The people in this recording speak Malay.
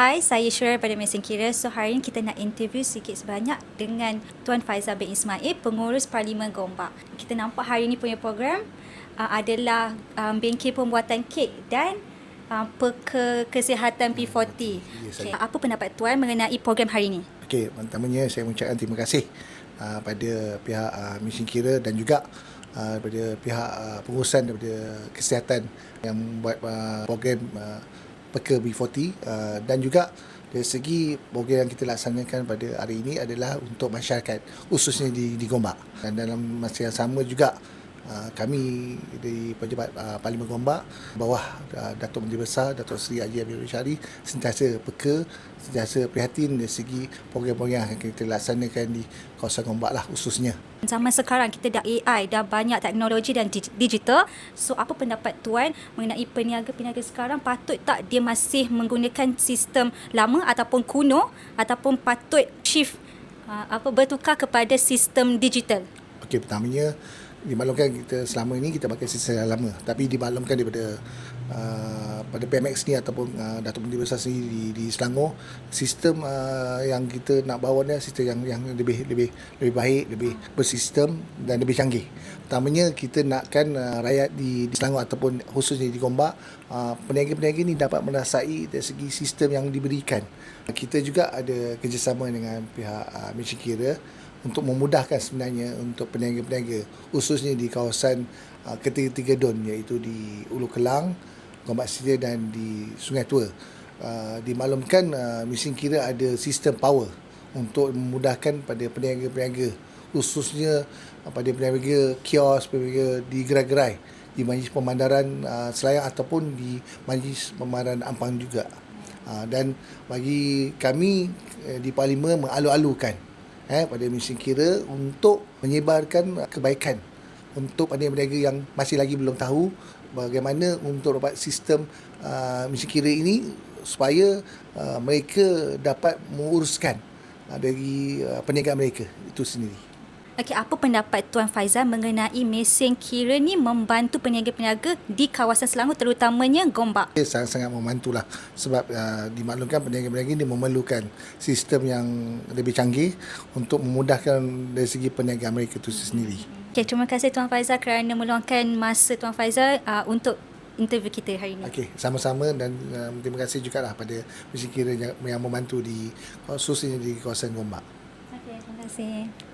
Hai, saya Syura pada Mesin Kira. So, hari ini kita nak interview sikit sebanyak dengan Tuan Faizal bin Ismail, pengurus Parlimen Gombak. Kita nampak hari ini punya program adalah bengkel pembuatan kek dan peka kesihatan P40. Yes, Okay. Apa pendapat Tuan mengenai program hari ini? Okey, pertamanya saya mengucapkan terima kasih pada pihak Mesin Kira dan juga pada pihak pengurusan daripada kesihatan yang membuat program Peka B40 dan juga dari segi program yang kita laksanakan pada hari ini adalah untuk masyarakat khususnya di Gombak. Dan dalam masa yang sama juga kami di Pejabat Parlimen Gombak bawah Datuk Menteri Besar Datuk Seri Haji Amir Syari sentiasa peka, sentiasa prihatin dari segi program-program yang kita laksanakan di kawasan Gombak lah khususnya. Zaman sekarang kita dah AI, dah banyak teknologi dan digital. So, apa pendapat Tuan mengenai peniaga-peniaga sekarang, patut tak dia masih menggunakan sistem lama ataupun kuno, ataupun patut shift bertukar kepada sistem digital? Okey, pertamanya dimaklumkan kita selama ini kita pakai sistem yang lama, tapi dimaklumkan daripada pada PMX ni ataupun Datuk Menteri Besar sendiri di Selangor, sistem yang kita nak bawa ni sistem yang lebih baik, lebih bersistem dan lebih canggih. Pertamanya kita nakkan rakyat di Selangor ataupun khususnya di Gombak, peniaga-peniaga ni dapat merasai dari segi sistem yang diberikan. Kita juga ada kerjasama dengan pihak Mesin Kira untuk memudahkan sebenarnya untuk peniaga-peniaga khususnya di kawasan ketiga-tiga Don, iaitu di Ulu Kelang, Gombak Setia dan di Sungai Tua. Dimaklumkan Mesin Kira ada sistem power untuk memudahkan pada peniaga-peniaga khususnya pada peniaga kios, peniaga di gerai-gerai, di Majlis Pemandaran Selayang ataupun di Majlis Pemandaran Ampang juga. Dan bagi kami di Parlimen mengalu-alukan pada Mesin Kira untuk menyebarkan kebaikan untuk peniaga-peniaga yang masih lagi belum tahu bagaimana untuk dapat sistem Mesin Kira ini supaya mereka dapat menguruskan dari perniagaan mereka itu sendiri. Okey, apa pendapat Tuan Faizal mengenai Mesin Kira ni membantu peniaga-peniaga di kawasan Selangor terutamanya Gombak? Sangat-sangat membantulah sebab dimaklumkan peniaga-peniaga ini memerlukan sistem yang lebih canggih untuk memudahkan dari segi perniagaan mereka itu sendiri. Okey, terima kasih Tuan Faizal kerana meluangkan masa Tuan Faizal untuk interview kita hari ini. Okey, sama-sama dan terima kasih juga lah pada Mesin Kira yang membantu di khususnya di kawasan Gombak. Okey, terima kasih.